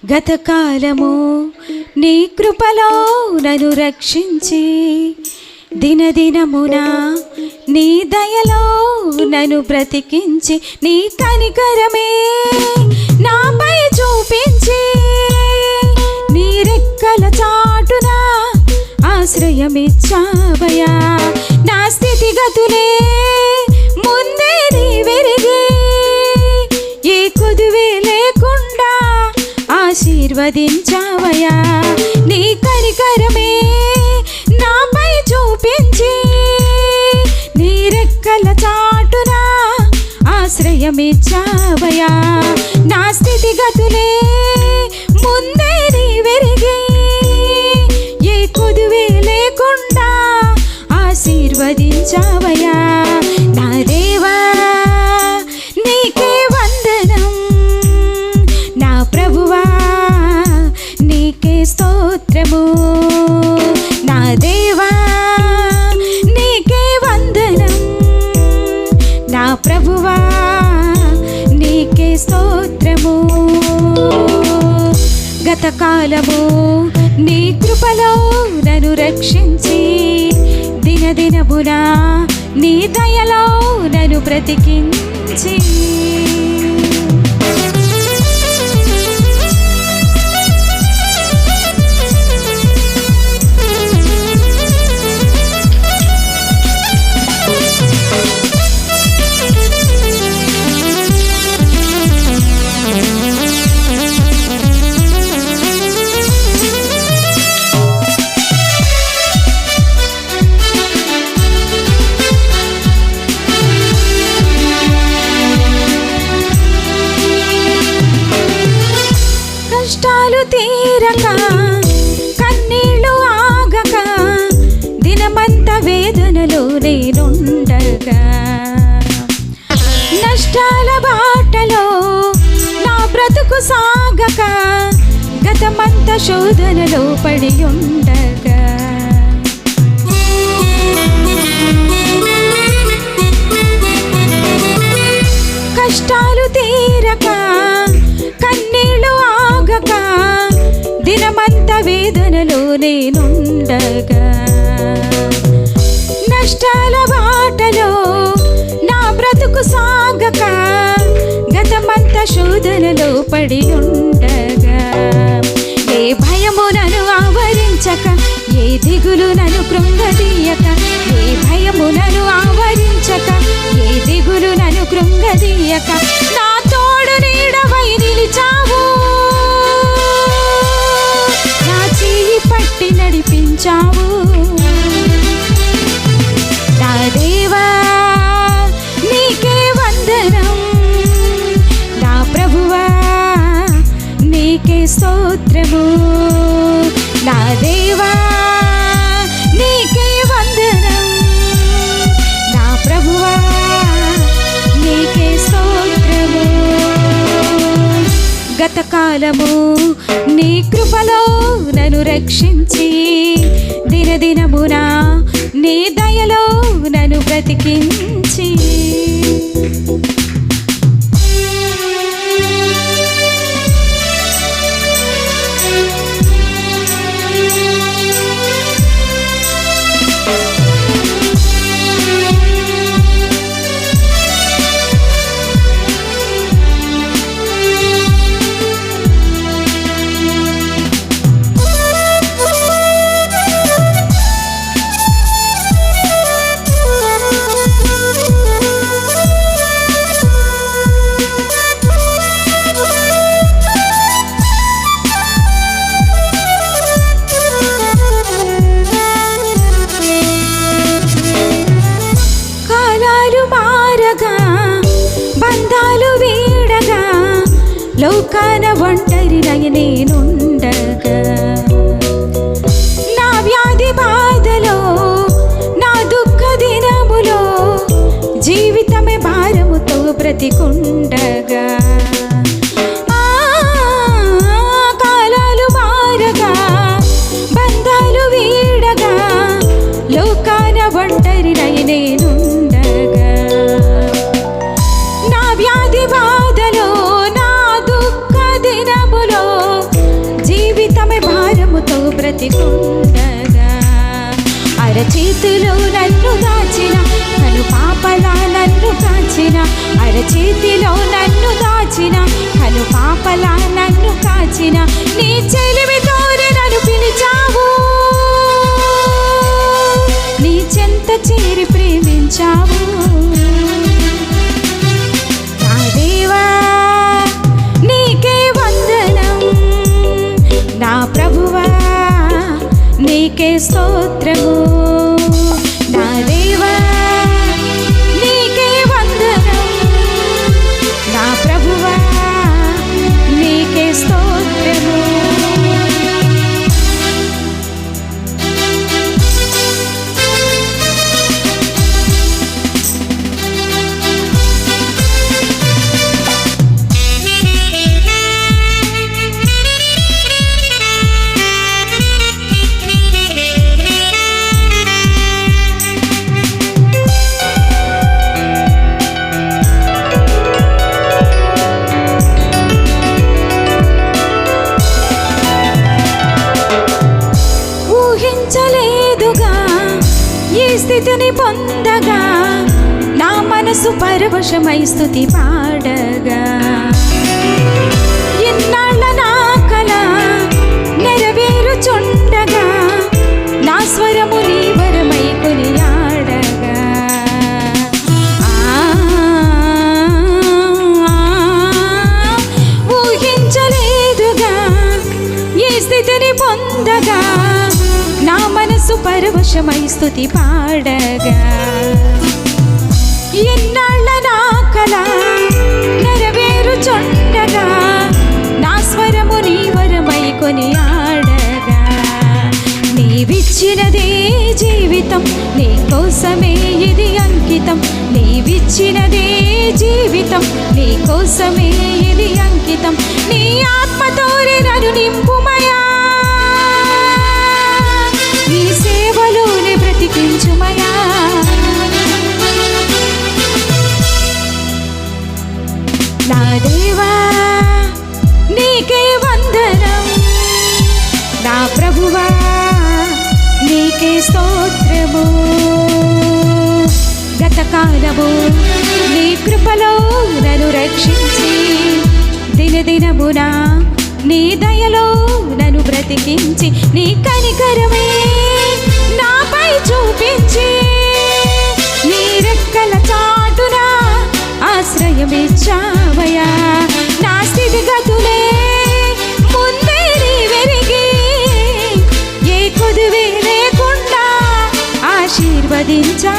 గతకాలము నీ కృపలో నన్ను రక్షించి దినదినమున నీ దయలో నన్ను బ్రతికించి నీ కనికరమే నాపై చూపించి నీ రెక్కల చాటున ఆశ్రయమిచ్చావయ్యా. నా స్థితిగతులే ముందే నీ వెరిగి ఏ కొదువే లేకుండా ఆశీర్వదించావయ్యా. నీ కనికరమే నాపై చూపించి నీ రెక్కల చాటున ఆశ్రయమిచ్చావయ్యా. నా స్థితిగతులే ముందే నీ వెరిగి ఏ కొదువే లేకుండా ఆశీర్వదించావయ్యా. నా దేవా నీకే వందనం, నా ప్రభువా నీకే స్తోత్రము. నా దేవా నీకే వందనం, నా ప్రభువా నీకే స్తోత్రము. గతకాలము నీ కృపలో నన్ను రక్షించి దినదినమున నీ దయలో నన్ను బ్రతికించి కష్టాలు తీరక కన్నీళ్లు ఆగక దినమంత వేదనలో నేనుండగా నష్టాల బాటలో నా బ్రతుకు సాగక గతమంత శోధనలో పడి ఉండగా కష్టాలు తీరక కన్నీళ్లు ఆగక దినమంత వేదనలో నేనుండగా నష్టాల బాటలో నా బ్రతుకు సాగక గతమంత శోధనలో పడి ఉండగా ఏ భయము నన్ను ఆవరించక ఏ దిగులు నన్ను కృంగదీయక ఏ భయము నన్ను ఆవరించక ఏ దిగులు నన్ను కృంగదీయక నా తోడు నీడవై నిలిచావు, నా చెయ్యి పట్టి నడిపించావు. నా దేవా నీకే వందనం, నా ప్రభువా నీకే స్తోత్రము. నా దేవా నీకే వందనం, నా ప్రభువా నీకే స్తోత్రము. గతకాలము నీ కృపలో నన్ను రక్షించి దినదినమున నీ దయలో నన్ను బ్రతికించి బంధాలు వీడగా లోకాన ఒంటరినై నేనుండగా నా వ్యాధి బాధలో నా దుఃఖ దినములో జీవితమే భారముతో బ్రతికుండగా కాలాలు మారగా బంధాలు వీడగా లోకాన ఒంటరినై నేనుండగా నా వ్యాధి బాధలో నా దుఃఖ దినములో బ్రతికుండగా. అరచేతిలో నన్ను దాచిన కను పాపలా నన్ను కాచిన, అరచేతిలో నన్ను దాచిన కను పాపలా నన్ను కాచిన, నీ చెలిమితోనే నన్ను పిలిచావు, నీ చెంత చేరి ప్రేమించావు. నా దేవా నీకే వందనం, నా ప్రభువా నీకే స్తోత్రము. నా దేవా నీకే వందనం, నా ప్రభువా నీకే స్తోత్రము. ఊహించలేదుగా ఈ స్థితిని పొందగా, నా మనసు పరవశమై స్తుతి పాడగా. ఇన్నాళ్ళ నా కల నెరవేరుచుండగా, నా స్వరము నీ వరమై కొనియాడగా. ఊహించలేదుగా ఈ స్థితిని పొందగా, నా మనసు పరవశమై స్తుతి పాడగా. ఇన్నాళ్ళ నా కల నెరవేరుచుండగా, నా స్వరము నీ వరమై కొనియాడగా. నీవిచ్చినదే జీవితం, నీ కోసమే ఇది అంకితం. నీవిచ్చినదే జీవితం, నీ కోసమే ఇది అంకితం. నీ ఆత్మతోనే నన్ను నింపుమయా, నీ సేవలోనే బ్రతికించుమయా. నా దేవా నీకే వందనం, నా ప్రభువా నీకే స్తోత్రము. గతకాలము నీ కృపలో నన్ను రక్షించి, దినదినమున నీ దయలో నన్ను బ్రతికించి, నీ కనికరమే నాపై చూపించి, నీ రెక్కల చాటున ఆశ్రయమిచ్చావయ్యా. నా స్థితిగతులే ముందే నీ వెరిగి, ఏ కొదువే లేకుండా ఆశీర్వదించా.